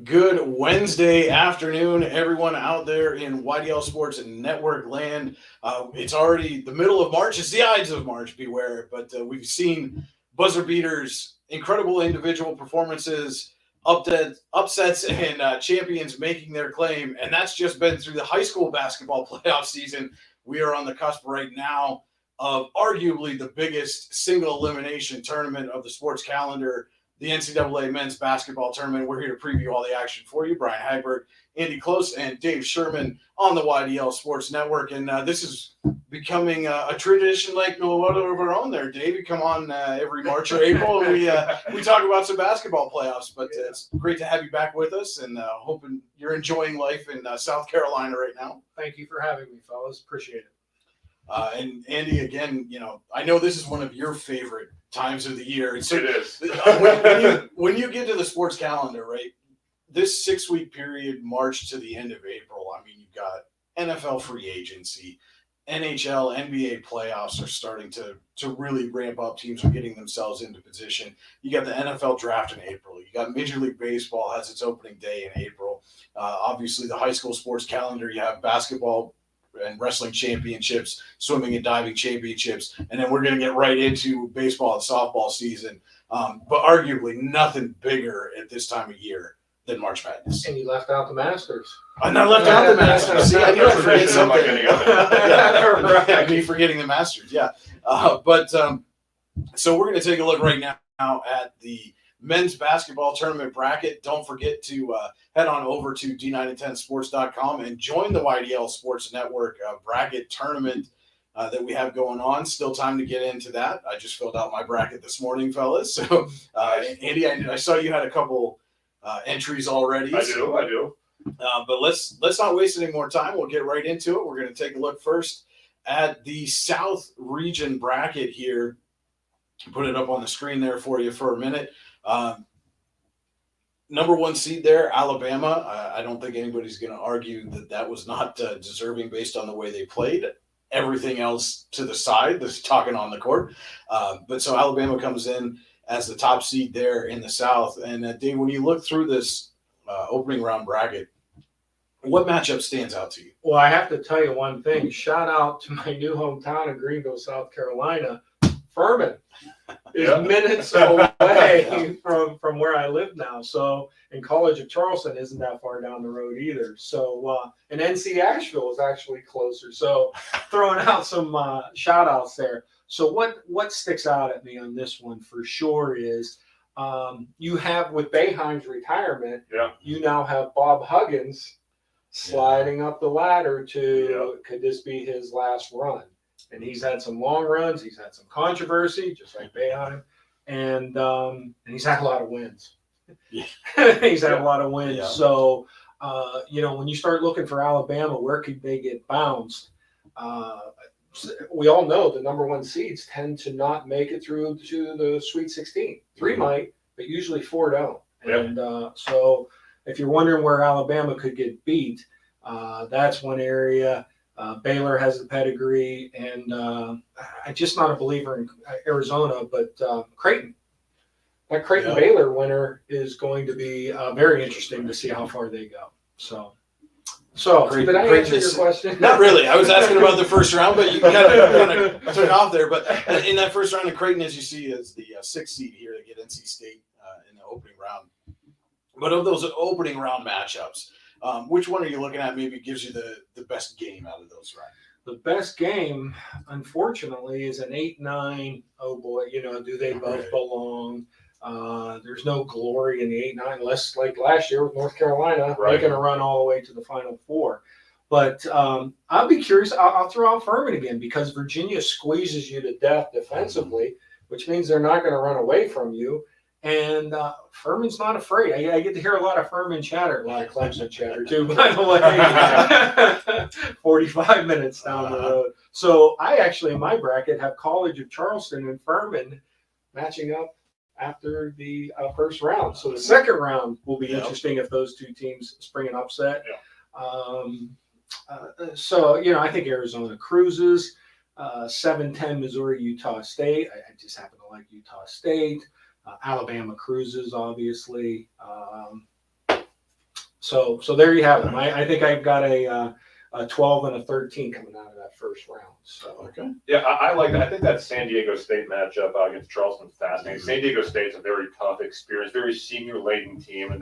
Good Wednesday afternoon, everyone out there in YDL Sports and Network land. It's already the middle of March. It's the Ides of March, beware. But we've seen buzzer beaters, incredible individual performances, upsets, and champions making their claim. And that's just been through the high school basketball playoff season. We are on the cusp right now of arguably the biggest single elimination tournament of the sports calendar, the NCAA men's basketball tournament. We're here to preview all the action for you. Brian Hagberg, Andy Close, and Dave Sherman on the YDL Sports Network. And this is becoming a tradition like no one of our own there, Dave. You come on every March or April, and we talk about some basketball playoffs. But it's great to have you back with us, and hoping you're enjoying life in South Carolina right now. Thank you for having me, fellas. Appreciate it. And Andy, again, I know this is one of your favorite times of the year. So, it is. when you get to the sports calendar, right, this 6-week period, March to the end of April, I mean, you've got NFL free agency, NHL, NBA playoffs are starting to really ramp up. Teams are getting themselves into position. You got the NFL draft in April. You got Major League Baseball has its opening day in April. Obviously, the high school sports calendar, you have basketball and wrestling championships, swimming and diving championships, and then we're going to get right into baseball and softball season. But arguably nothing bigger at this time of year than March Madness. And you left out the Masters. And I left out the Masters. See, I knew I'd forget something. I keep forgetting the Masters, yeah. So we're going to take a look right now at the men's basketball tournament bracket. Don't forget to head on over to d9and10sports.com and join the YDL Sports Network bracket tournament that we have going on. Still time to get into that. I just filled out my bracket this morning, fellas. So, Andy, I saw you had a couple entries already. I do. But let's not waste any more time. We'll get right into it. We're going to take a look first at the South Region bracket here. Put it up on the screen there for you for a minute. Number one seed there, Alabama. I don't think anybody's going to argue that was not deserving based on the way they played. Everything else to the side, that's talking on the court. But so Alabama comes in as the top seed there in the South. And Dave, when you look through this opening round bracket, what matchup stands out to you? Well, I have to tell you one thing. Shout out to my new hometown of Greenville, South Carolina. Furman is minutes away from where I live now. So, and College of Charleston isn't that far down the road either. So, and NC Asheville is actually closer. So, throwing out some shout outs there. So, what sticks out at me on this one for sure is you have, with Boeheim's retirement, you now have Bob Huggins sliding up the ladder to could this be his last run? And he's had some long runs. He's had some controversy, just like Boeheim. And he's had a lot of wins. Yeah. He's had a lot of wins. Yeah. So, when you start looking for Alabama, where could they get bounced? We all know the number one seeds tend to not make it through to the Sweet 16. 3 might, but usually 4 don't. And so if you're wondering where Alabama could get beat, that's one area. Baylor has the pedigree, and I'm just not a believer in Arizona, but Creighton. That Creighton-Baylor winner is going to be very interesting to see how far they go. So did I answer your question? Not really. I was asking about the first round, but you kind of took off there. But in that first round of Creighton, as you see, is the 6th seed here to get NC State in the opening round. But of those opening round matchups, which one are you looking at maybe gives you the best game out of those, right? The best game, unfortunately, is an 8-9. Oh, boy, do they both belong? There's no glory in the 8-9 unless, like last year with North Carolina, making a run all the way to the Final Four. But I'll be curious. I'll throw out Furman again because Virginia squeezes you to death defensively, which means they're not going to run away from you. And Furman's not afraid. I get to hear a lot of Furman chatter, a lot of Clemson chatter too, by the way. 45 minutes down the road. So I actually, in my bracket, have College of Charleston and Furman matching up after the first round. So the second round will be interesting if those two teams spring an upset. I think Arizona cruises. 7-10 Missouri, Utah State. I just happen to like Utah State. Alabama cruises, obviously. So there you have them. I think I've got a 12 and a 13 coming out of that first round. So Okay. Yeah, I like that. I think that San Diego State matchup against Charleston's fascinating. San Diego State's a very tough experience, very senior-laden team, and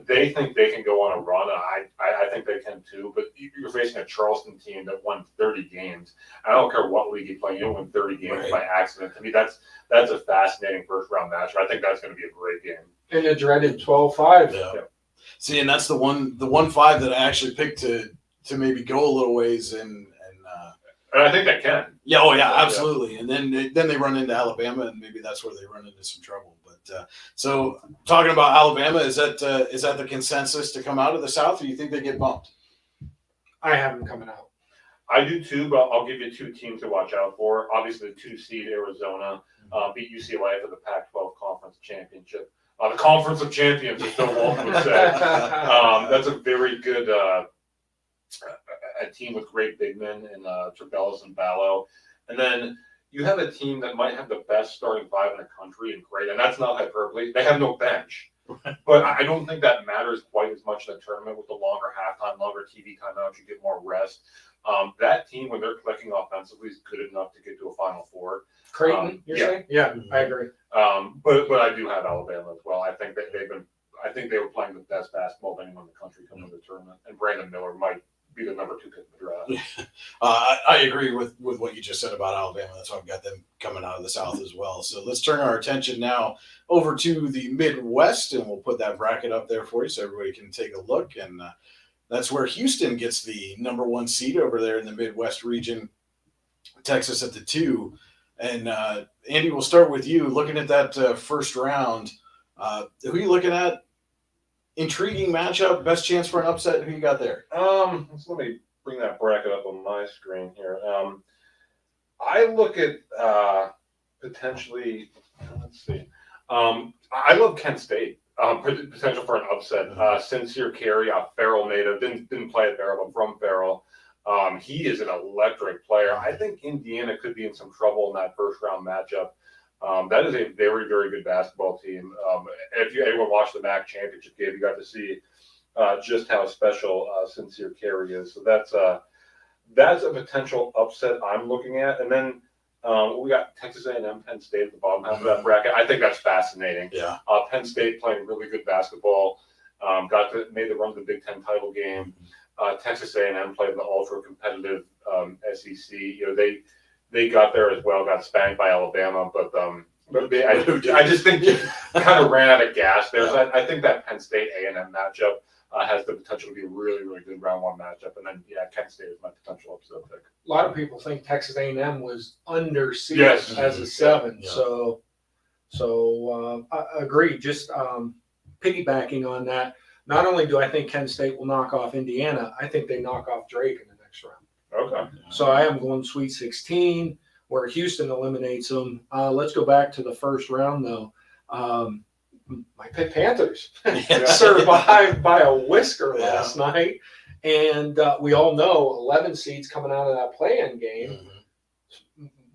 they think they can go on a run. I think they can too. But you're facing a Charleston team that won 30 games. I don't care what league you play, you don't win 30 games by accident. To me, that's a fascinating first-round matchup. I think that's going to be a great game. And a dreaded 12-5. Yeah. See, and that's the 1-5 that I actually picked to maybe go a little ways and I think they can. Yeah, oh yeah, absolutely. And then they run into Alabama, and maybe that's where they run into some trouble. But so talking about Alabama, is that the consensus to come out of the South, or do you think they get bumped? I have them coming out. I do too, but I'll give you two teams to watch out for. Obviously, the 2-seed Arizona beat UCLA for the Pac-12 Conference Championship. The Conference of Champions, as Bill Walton would say. That's a very good a team with great big men in Trebellis and Ballo. And then you have a team that might have the best starting five in the country, and that's not hyperbole. They have no bench. But I don't think that matters quite as much in the tournament with the longer halftime, longer TV timeouts. You get more rest. That team, when they're clicking offensively, is good enough to get to a Final Four. Creighton, you're saying? Yeah, I agree. But I do have Alabama as well. I think that I think they were playing the best basketball of anyone in the country coming to the tournament, and Brandon Miller might be the number 2 pick in the draft. I agree with what you just said about Alabama. That's why I've got them coming out of the South as well. So let's turn our attention now over to the Midwest, and we'll put that bracket up there for you so everybody can take a look. And that's where Houston gets the number 1 seed over there in the Midwest region, Texas at the 2. And Andy, we'll start with you. Looking at that first round, who are you looking at? Intriguing matchup, best chance for an upset. Who you got there? So let me bring that bracket up on my screen here. I look at potentially. Let's see. I love Kent State. Potential for an upset. Sincere Carey, a Farrell native, didn't play at Farrell, but from Farrell. He is an electric player. I think Indiana could be in some trouble in that first round matchup. That is a very, very good basketball team. If anyone watched the MAC championship game, you got to see just how special Sincere Carey is. So that's a potential upset I'm looking at. And then we got Texas A&M, Penn State at the bottom half of that bracket. I think that's fascinating. Yeah. Penn State playing really good basketball. Made the run to the Big Ten title game. Texas A&M played in the ultra competitive SEC. You know, they got there as well, got spanked by Alabama, but I just think they kind of ran out of gas there. So I think that Penn State A&M matchup has the potential to be a really, really good round 1 matchup. And then, Kent State is my potential upset pick. A lot of people think Texas A&M was underseeded as a 7. Yeah. So I agree. Just piggybacking on that, not only do I think Kent State will knock off Indiana, I think they knock off Drake in the next round. Okay. So I am going Sweet 16, where Houston eliminates them. Let's go back to the first round, though. My Pitt Panthers survived by a whisker last night. And we all know 11 seeds coming out of that play-in game,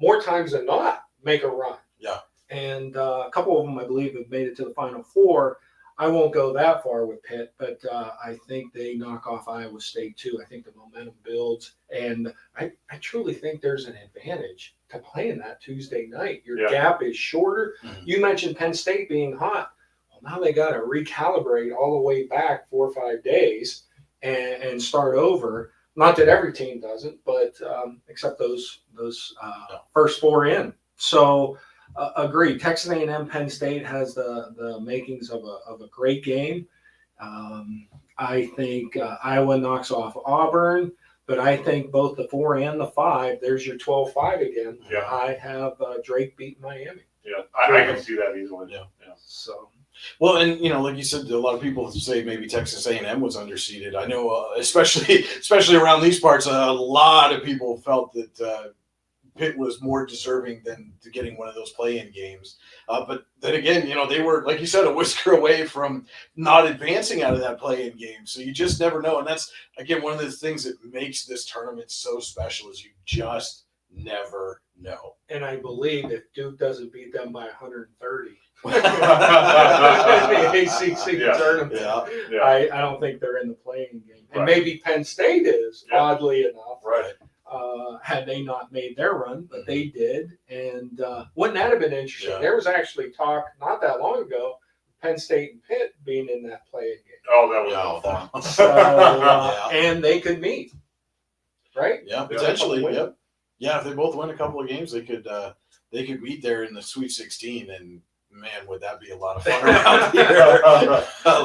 more times than not, make a run. Yeah. And a couple of them, I believe, have made it to the Final Four. I won't go that far with Pitt, but I think they knock off Iowa State too. I think the momentum builds, and I truly think there's an advantage to playing that Tuesday night. Your gap is shorter. You mentioned Penn State being hot. Well, now they got to recalibrate all the way back 4 or 5 days and start over. Not that every team doesn't, but except those first 4 in. So. Agreed. Texas A&M Penn State has the makings of a great game. I think Iowa knocks off Auburn, but I think both the 4 and the 5, there's your 12-5 again. Yeah. I have Drake beat Miami. Yeah, I can see that easily. Yeah. So. Well, and like you said, a lot of people say maybe Texas A&M was underseeded. I know, especially around these parts, a lot of people felt that Pitt was more deserving than to getting one of those play-in games. But then again, they were, like you said, a whisker away from not advancing out of that play-in game. So you just never know. And that's, again, one of the things that makes this tournament so special is you just never know. And I believe if Duke doesn't beat them by 130, the ACC Yeah. tournament. Yeah. I don't think they're in the playing game. And Right. maybe Penn State is, Yeah. oddly enough. Right. Had they not made their run, but they did. And wouldn't that have been interesting? Yeah. There was actually talk not that long ago, Penn State and Pitt being in that playing game. Oh, that was fun. So, Yeah. and they could meet, right? Yeah, potentially. Win. Yep. Yeah, if they both win a couple of games, they could meet there in the Sweet 16, and man, would that be a lot of fun around here? A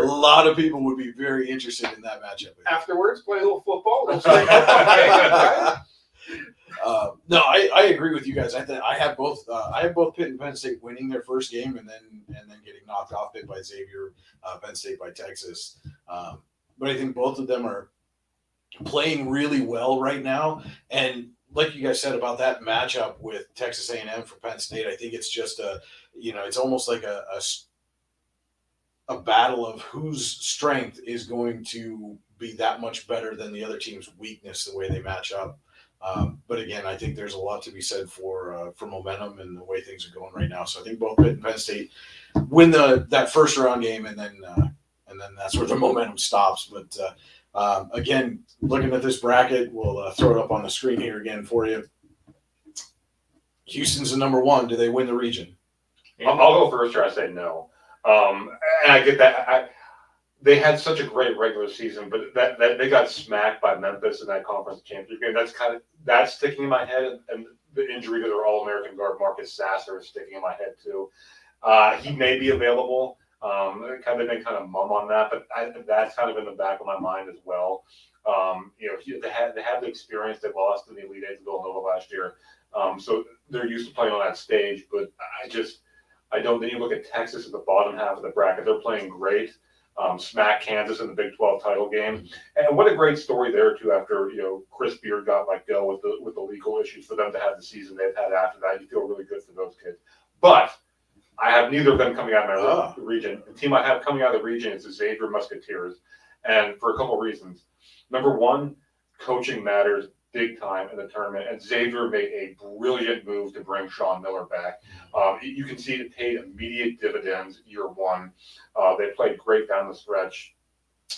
lot of people would be very interested in that matchup. Afterwards, play a little football. Let's play right? No, I agree with you guys. I have both Pitt and Penn State winning their first game, and then getting knocked off Pitt by Xavier, Penn State by Texas. But I think both of them are playing really well right now, and like you guys said about that matchup with Texas A&M for Penn State, I think it's just it's almost like a battle of whose strength is going to be that much better than the other team's weakness, the way they match up. But again, I think there's a lot to be said for momentum and the way things are going right now. So I think both Pitt and Penn State win that first round game, and then that's where the momentum stops. But again, looking at this bracket, we'll throw it up on the screen here again for you. Houston's the number one. Do they win the region? I'll go first here. I say no. And I get that. They had such a great regular season, but that they got smacked by Memphis in that conference championship game. That's sticking in my head, and the injury to their All-American guard Marcus Sasser is sticking in my head too. He may be available. They've been kind of mum on that, but that's kind of in the back of my mind as well. They have the experience. They lost in the Elite Eight to Villanova last year, so they're used to playing on that stage. But I don't. Then you look at Texas at the bottom half of the bracket; they're playing great. Smack Kansas in the Big 12 title game, and what a great story there too. After Chris Beard got let go with the legal issues, for them to have the season they've had after that, you feel really good for those kids. But I have neither of them coming out of my region. The team I have coming out of the region is the Xavier Musketeers, and for a couple of reasons. Number one, coaching matters big time in the tournament, and Xavier made a brilliant move to bring Sean Miller back. You can see it paid immediate dividends year one. They played great down the stretch.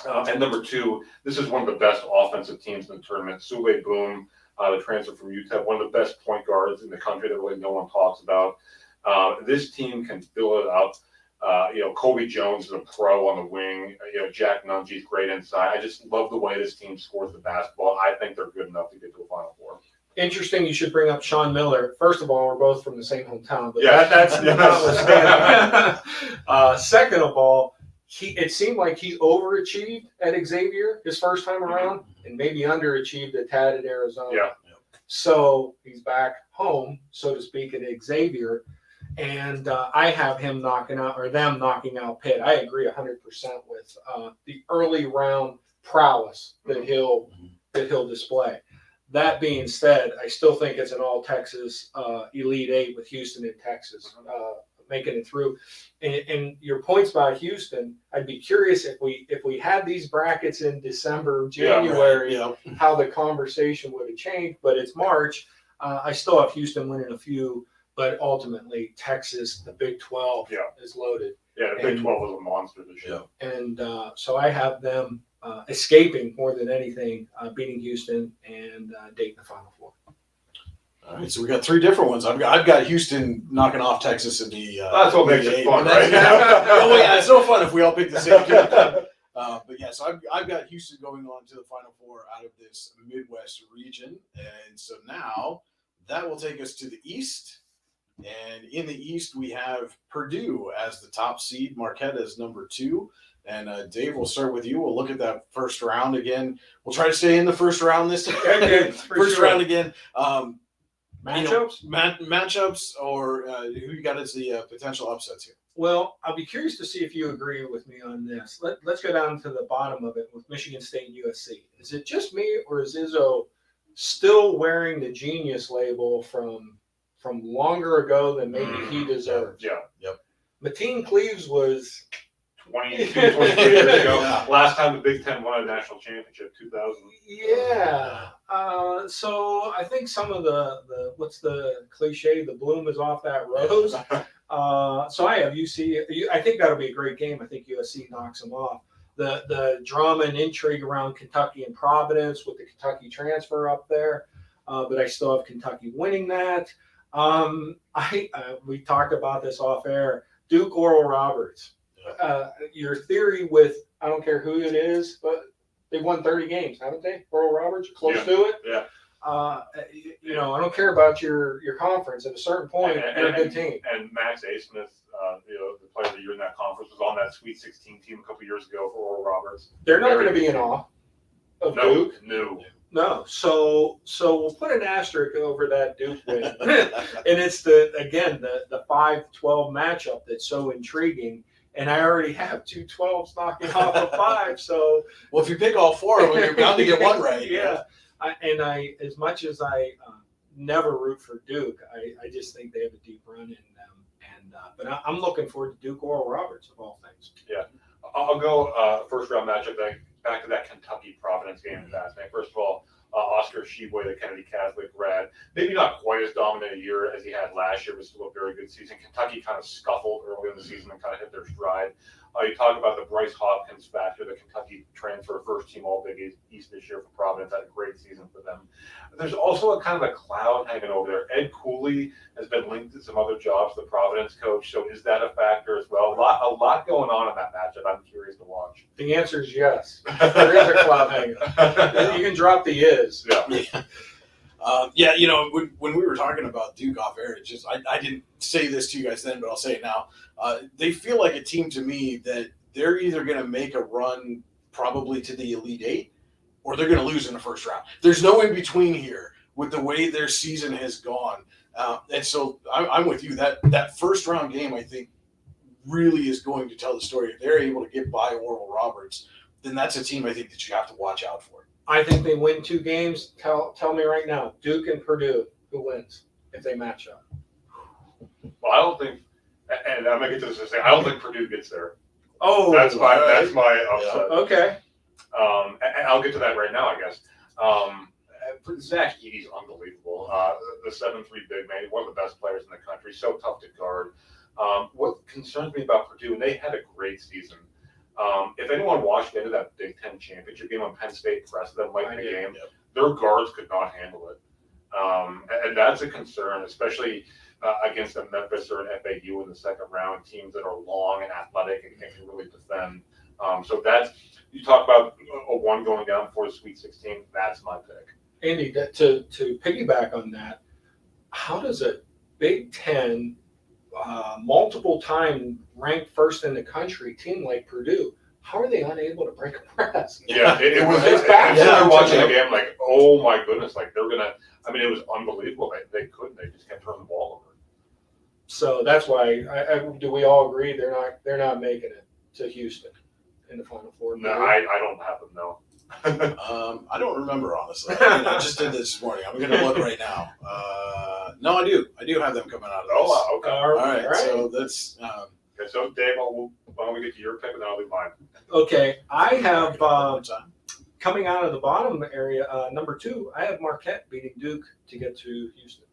And number two, this is one of the best offensive teams in the tournament. Sule Boom, the transfer from UTEP, one of the best point guards in the country that really no one talks about. This team can fill it up. Kobe Jones is a pro on the wing. Jack Nungy's great inside. I just love the way this team scores the basketball. I think they're good enough to get to a Final Four. Interesting you should bring up Sean Miller. First of all, we're both from the same hometown, but Yes. that's notwithstanding. Second of all, it seemed like he overachieved at Xavier his first time around, and maybe underachieved a tad at Arizona. Yeah. So he's back home, so to speak, at Xavier. And I have them knocking out Pitt. I agree 100% with the early round prowess that he'll display. That being said, I still think it's an all Texas Elite Eight with Houston and Texas making it through. And your points about Houston, I'd be curious if we had these brackets in December, January, how the conversation would have changed. But it's March. I still have Houston winning a few. But ultimately, Texas, the Big 12, is loaded. Yeah, the Big 12 was a monster this year. And so I have them escaping more than anything, beating Houston and Dayton the Final Four. All right, so we got three different ones. I've got Houston knocking off Texas in the. That's what makes it fun, right? It's no fun if we all pick the same team. But yeah, so I've got Houston going on to the Final Four out of this Midwest region, and so now that will take us to the East. And in the East, we have Purdue as the top seed, Marquette as number 2. And Dave, we'll start with you. We'll look at that first round again. We'll try to stay in the first round this time. Okay, first round again. Matchups? Matchups, or who you got as the potential upsets here? Well, I'll be curious to see if you agree with me on this. Let's go down to the bottom of it with Michigan State and USC. Is it just me, or is Izzo still wearing the genius label from longer ago than maybe he deserves? Yeah. Yep. Mateen Cleaves was 22, 23 years ago. Last time the Big Ten won a national championship, 2000. Yeah. So I think some of the what's the cliche? The bloom is off that rose. So I have UC. I think that'll be a great game. I think USC knocks them off. The drama and intrigue around Kentucky and Providence with the Kentucky transfer up there, but I still have Kentucky winning that. We talked about this off air. Duke Oral Roberts. Your theory with I don't care who it is, but they've won 30 games, haven't they? Oral Roberts, close to it. Yeah. I don't care about your conference. At a certain point, they're a good team. And Max A. Smith, the player of the year in that conference, was on that Sweet 16 team a couple years ago for Oral Roberts. They're not going to be in awe of Duke. No. So we'll put an asterisk over that Duke win. And it's the 5-12 matchup that's so intriguing. And I already have 2 12s knocking off a 5. So well, if you pick all 4 of them, you're bound to get one right. Yeah. I as much as I never root for Duke, I just think they have a deep run in them. But I'm looking forward to Duke Oral Roberts of all things. Yeah. I'll go first round matchup back to that Kentucky Providence game. Fascinating. First of all, Oscar Sheboy, the Kennedy Catholic grad, maybe not quite as dominant a year as he had last year, but still a very good season. Kentucky kind of scuffled early in the season and kind of hit their stride. You talk about the Bryce Hopkins factor, the Kentucky transfer, first team All Big East this year for Providence, had a great season for them. There's also a kind of a cloud hanging over there. Ed Cooley has been linked to some other jobs, the Providence coach, so is that a factor as well? A lot going on in that matchup. I'm curious to watch. The answer is yes. There is a cloud hanging. You can drop the is. Yeah. When we were talking about Duke off air, it's just I didn't say this to you guys then, but I'll say it now. They feel like a team to me that they're either going to make a run probably to the Elite Eight or they're going to lose in the first round. There's no in between here with the way their season has gone. And so I'm with you. That first round game, I think, really is going to tell the story. If they're able to get by Oral Roberts, then that's a team I think that you have to watch out for. I think they win 2 games. Tell me right now, Duke and Purdue, who wins if they match up? Well, I don't think, and I'm gonna get to this in a second. I don't think Purdue gets there. Oh, that's my upset. Yeah. Okay. And I'll get to that right now, I guess. Zach Edey's unbelievable. The 7'3" big man, one of the best players in the country. So tough to guard. What concerns me about Purdue, and they had a great season. If anyone watched into that Big Ten championship game when Penn State pressed them late in the game, their guards could not handle it. And that's a concern, especially against a Memphis or an FAU in the second round, teams that are long and athletic and can really defend. So that's, you talk about a 1 going down before the Sweet 16, that's my pick. Andy, to piggyback on that, how does a Big Ten multiple time ranked first in the country team like Purdue, how are they unable to break a press? Yeah, it was. They're watching the game like, oh my goodness, like they're gonna. I mean, it was unbelievable. They couldn't. They just kept turning the ball over. So that's why. Do we all agree they're not making it to Houston in the Final Four? No, I don't have them. No. I don't remember, honestly. I just did this morning. I'm going to look right now. No, I do. I do have them coming out of this. Oh, okay. All right. So that's. Okay, so Dave, why don't we get to your pick and then I'll do mine. Okay, I have coming out of the bottom area, number 2. I have Marquette beating Duke to get to Houston.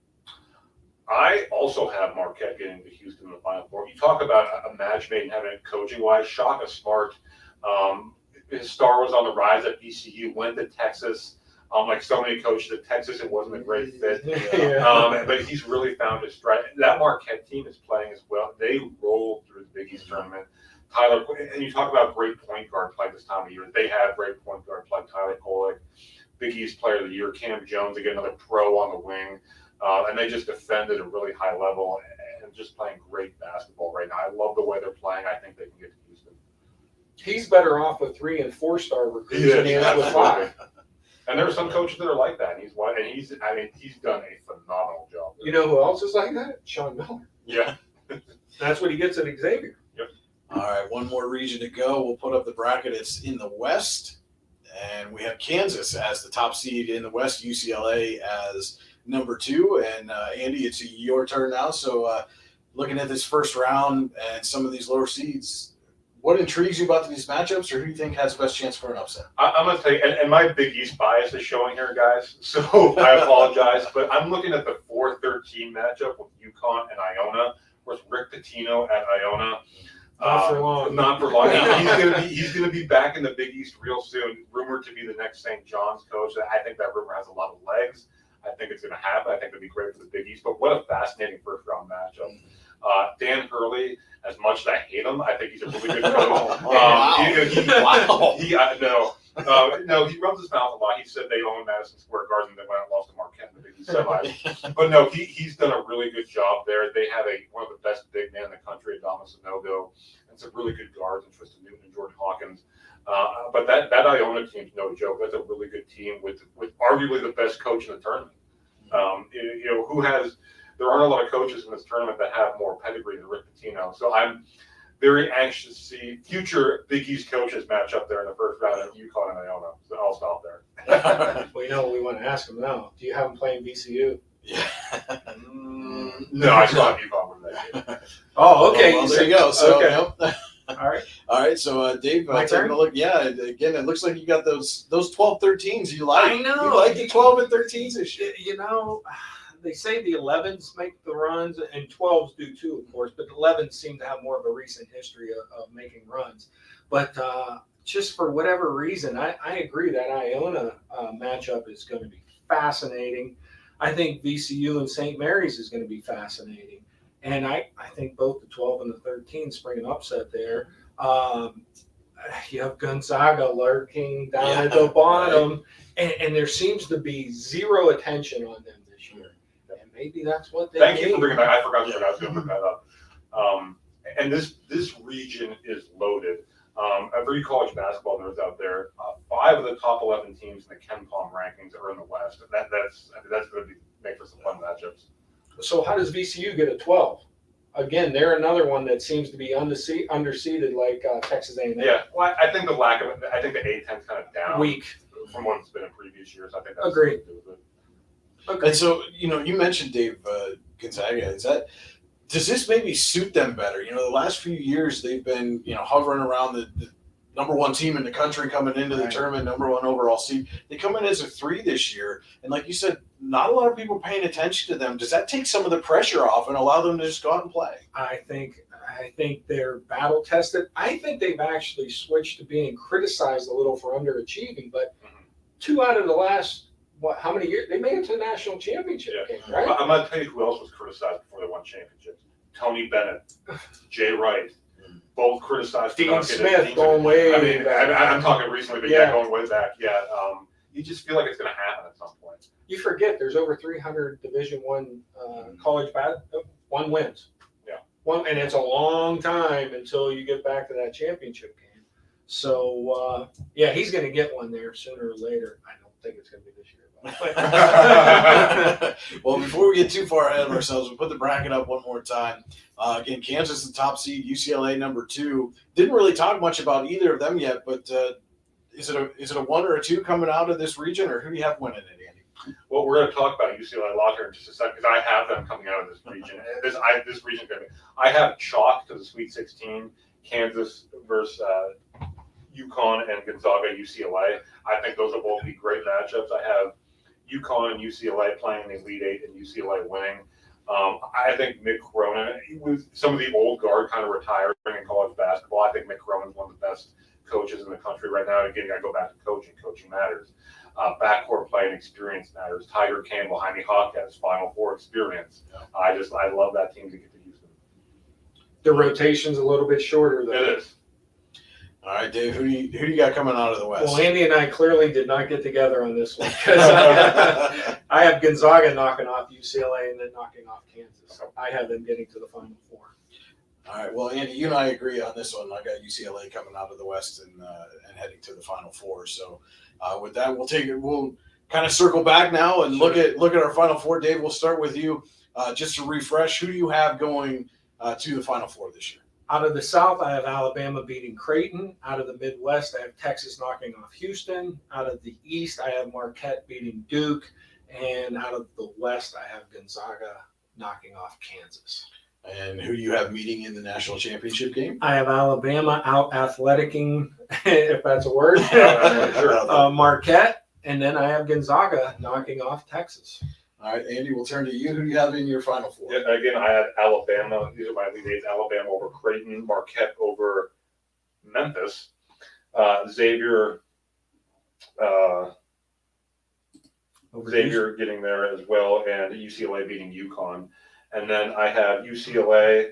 I also have Marquette getting to Houston in the Final Four. You talk about a match made in heaven coaching-wise. Shaka Smart, his star was on the rise at VCU, went to Texas. Like so many coaches at Texas, it wasn't a great fit. But he's really found his stride. That Marquette team is playing as well. They rolled through the Big East tournament. Tyler, and you talk about great point guard play this time of year. They have great point guard play. Tyler Kolek, Big East Player of the Year. Cam Jones, again, another pro on the wing. And they just defended at a really high level and just playing great basketball right now. I love the way they're playing. I think they can get to Houston. He's better off with 3 and 4-star recruits than he is with 5. And there are some coaches that are like that. And he's done a phenomenal job there. You know who else is like that? Sean Miller. Yeah. That's what he gets at Xavier. Yep. All right, one more region to go. We'll put up the bracket. It's in the West, and we have Kansas as the top seed in the West, UCLA as number 2. And Andy, it's your turn now. So looking at this first round and some of these lower seeds, what intrigues you about these matchups, or who do you think has the best chance for an upset? I'm going to tell you, and my Big East bias is showing here, guys, so I apologize, but I'm looking at the 4-13 matchup with UConn and Iona. course, Rick Pitino at Iona. Not for long. Not for long. He's gonna be back in the Big East real soon. Rumored to be the next St. John's coach. I think that rumor has a lot of legs. I think it's gonna happen. I think it'll be great for the Big East. But what a fascinating first round matchup. Dan Hurley, as much as I hate him, I think he's a really good coach. No, he rubs his mouth a lot. He said they own Madison Square Garden and they went and lost to Marquette in the Big East semi. But no, he's done a really good job there. They have one of the best big men in the country, Adamas Sanogo, and some really good guards in Tristan Newton and Jordan Hawkins. But that Iona team's no joke. That's a really good team with arguably the best coach in the tournament. There aren't a lot of coaches in this tournament that have more pedigree than Rick Pitino. So I'm very anxious to see future Big East coaches match up there in the first round of UConn and Iona. So I'll stop there. Well, you know what we want to ask him now. Do you have him playing VCU? Yeah. No, I still have UConn with that game. Oh, okay. Well, there you go. So, okay. Yep. All right. So, Dave, taking a look. Yeah, again, it looks like you got those 12-13s you like. I know. You like the 12 and 13s this year. You know, they say the 11s make the runs, and 12s do too, of course, but 11s seem to have more of a recent history of making runs. But just for whatever reason, I agree that Iona matchup is going to be fascinating. I think VCU and St. Mary's is going to be fascinating. And I think both the 12 and the 13 spring an upset there. You have Gonzaga lurking down at the bottom, right. and there seems to be zero attention on them this year. And maybe that's what they Thank you for bringing that. I forgot I was going to bring that up. And this region is loaded. For you college basketball nerds out there, 5 of the top 11 teams in the KenPom rankings are in the West. That's going to make for some fun matchups. So how does VCU get a 12? Again, they're another one that seems to be underseeded like Texas A&M. Yeah, well, I think the lack of it, I think the A10 is kind of down. Weak. From what it's been in previous years. I think that's agreed. Okay. And so, you mentioned Dave Gonzaga. Does this maybe suit them better? The last few years they've been, hovering around the number 1 team in the country coming into the tournament, number 1 overall seed. They come in as a 3 this year. And like you said, not a lot of people paying attention to them. Does that take some of the pressure off and allow them to just go out and play? I think they're battle tested. I think they've actually switched to being criticized a little for underachieving, but 2 out of the last, how many years? They made it to the national championship game, right? I'm going to tell you who else was criticized before they won championships. Tony Bennett, Jay Wright. Both criticized. Dean Smith going way back. I'm talking recently, but going way back. Yeah, you just feel like it's going to happen at some point. You forget there's over 300 Division I college one wins. Yeah, and it's a long time until you get back to that championship game. So he's going to get one there sooner or later. I don't think it's going to be this year. Well, before we get too far ahead of ourselves, we'll put the bracket up one more time. Again, Kansas the top seed, UCLA number 2. Didn't really talk much about either of them yet, but is it a 1 or a 2 coming out of this region, or who do you have winning it, Andy? Well, we're going to talk about UCLA a lot here in just a second because I have them coming out of this region. This region, I have chalk to the Sweet 16, Kansas versus UConn and Gonzaga, UCLA. I think those will both be great matchups. I have UConn and UCLA playing in the Elite 8 and UCLA winning. I think Mick Cronin, with some of the old guard kind of retiring in college basketball, I think Mick Cronin is one of the best coaches in the country right now. And again, I go back to coaching. Coaching matters. Backcourt play and experience matters. Tiger Campbell, Jaime Jaquez, Final Four experience. I love that team to get to Houston. The rotation's a little bit shorter, though. It is. All right, Dave, who do you got coming out of the West? Well, Andy and I clearly did not get together on this one because I have Gonzaga knocking off UCLA and then knocking off Kansas. I have them getting to the Final Four. All right, well, Andy, you and I agree on this one. I got UCLA coming out of the West and heading to the Final Four. So with that, we'll kind of circle back now and look at our Final Four. Dave, we'll start with you. Just to refresh, who do you have going to the Final Four this year? Out of the South, I have Alabama beating Creighton. Out of the Midwest, I have Texas knocking off Houston. Out of the East, I have Marquette beating Duke. And out of the West, I have Gonzaga knocking off Kansas. And who do you have meeting in the national championship game? I have Alabama out athleticing, if that's a word, Marquette. And then I have Gonzaga knocking off Texas. All right, Andy, we'll turn to you. Who do you have in your Final Four? Yeah, again, I had Alabama. These are my Elite Eights. Alabama over Creighton, Marquette over Memphis, Xavier getting there as well, and UCLA beating UConn. And then I have UCLA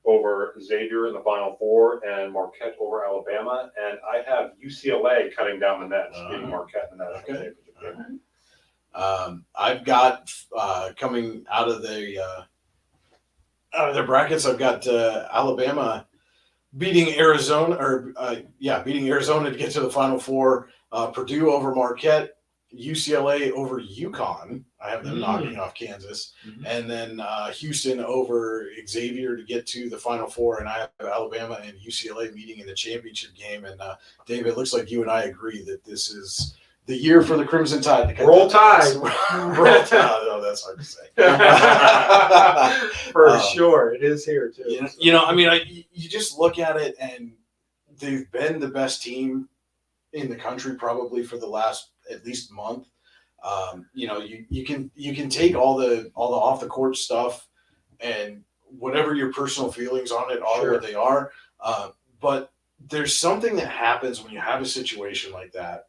over Xavier in the Final Four and Marquette over Alabama. And I have UCLA cutting down the nets, beating Marquette in the national championship game. I've got coming out of their brackets. I've got Alabama beating Arizona, beating Arizona to get to the Final Four. Purdue over Marquette, UCLA over UConn. I have them knocking off Kansas, and then Houston over Xavier to get to the Final Four. And I have Alabama and UCLA meeting in the championship game. And David, it looks like you and I agree that this is the year for the Crimson Tide to cut Roll Tide. Roll Tide. Oh, that's hard to say. For sure, it is here too. You just look at it, and they've been the best team in the country probably for the last at least month. You can take all the off the court stuff and whatever your personal feelings on it are what they are. But there's something that happens when you have a situation like that,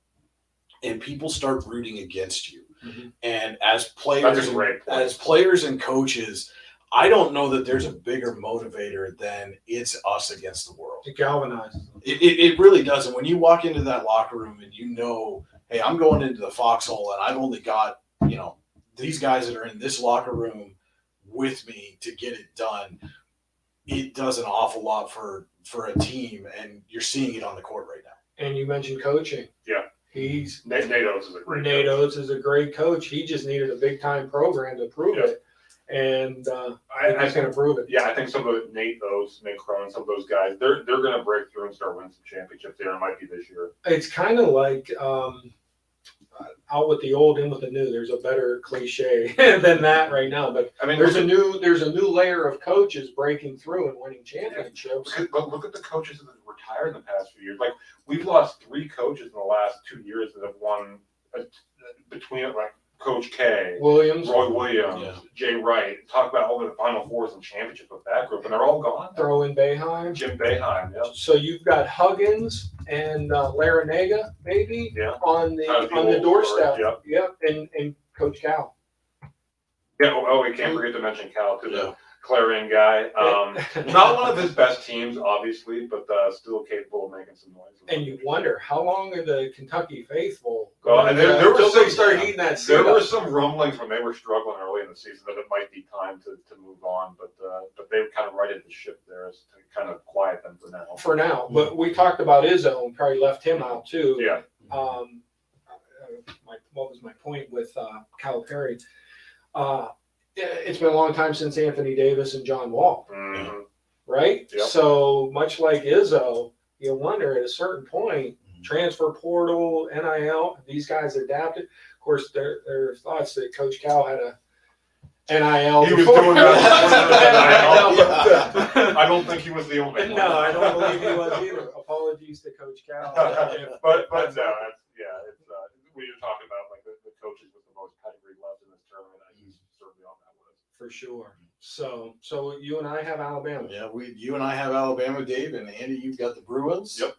and people start rooting against you. And as players and coaches, I don't know that there's a bigger motivator than it's us against the world. It galvanizes them. It really does. And when you walk into that locker room and you know, hey, I'm going into the foxhole and I've only got, these guys that are in this locker room with me to get it done, it does an awful lot for a team, and you're seeing it on the court right now. And you mentioned coaching. Yeah. Nate Oates is a great Nate coach. Oates is a great coach. He just needed a big time program to prove it. And I think he's going to prove it. Yeah, I think some of the Nate Oates, Nick Cronin, some of those guys, they're going to break through and start winning some championships there. It might be this year. It's kind of like out with the old, in with the new. There's a better cliche than that right now. But I mean, there's a new layer of coaches breaking through and winning championships. But look at the coaches that have retired in the past few years. Like, we've lost 3 coaches in the last 2 years that have won between Coach K, Roy Williams, Jay Wright. Talk about all the Final Fours and championships with that group, and they're all gone. Throw in Boeheim. Jim Boeheim, yeah. So you've got Huggins and Larinaga, maybe, on the doorstep. Yep. And Coach Cal. Yeah. We can't forget to mention Cal too. The Clarion guy. Not one of his best teams, obviously, but still capable of making some noise. And you wonder, how long are the Kentucky faithful? And there were some rumblings when they were struggling early in the season that it might be time to move on, but they kind of righted the ship there to kind of quiet them for now. But we talked about Izzo and probably left him out too. Yeah. What was my point with Calipari? It's been a long time since Anthony Davis and John Wall, right? Yep. So much like Izzo, you wonder at a certain point, transfer portal, NIL, these guys adapted. Of course, there are thoughts that Coach Cal had a NIL. He was doing that. I don't think he was the only one. No, I don't believe he was either. Apologies to Coach Cal. But no, it's when you're talking about like the coaches with the most pedigree left in this tournament, he's certainly on that list for sure. So you and I have Alabama. Yeah, you and I have Alabama, Dave, and Andy, you've got the Bruins. Yep.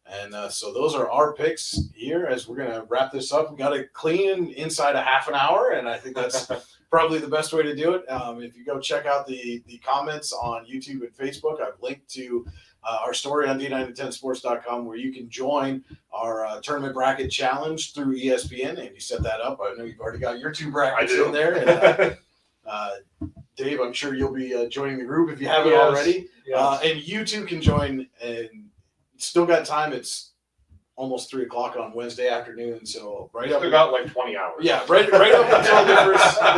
And so those are our picks here as we're going to wrap this up. We got it clean inside a half an hour, and I think that's probably the best way to do it. If you go check out the comments on YouTube and Facebook, I've linked to our story on D910sports.com where you can join our tournament bracket challenge through ESPN. And you set that up. I know you've already got your 2 brackets in there. And Dave, I'm sure you'll be joining the group if you haven't already. Yes. And you too can join, and still got time. It's almost 3:00 on Wednesday afternoon, so still got like 20 hours. Yeah, right up until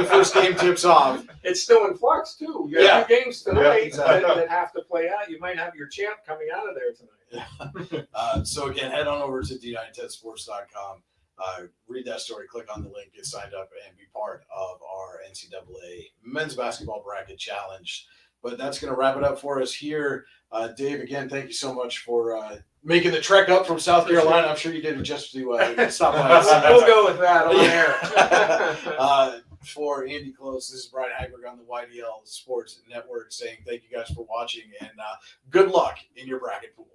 the first game tips off. It's still in flux too. You have 2 games tonight that have to play out. You might have your champ coming out of there tonight. So again, head on over to D910sports.com. Read that story, click on the link, get signed up, and be part of our NCAA men's basketball bracket challenge. But that's going to wrap it up for us here. Dave, again, thank you so much for making the trek up from South Carolina. I'm sure you did it just to stop by. We'll go with that on air. For Andy Close, this is Brian Hagberg on the YDL Sports Network saying thank you guys for watching and good luck in your bracket pool.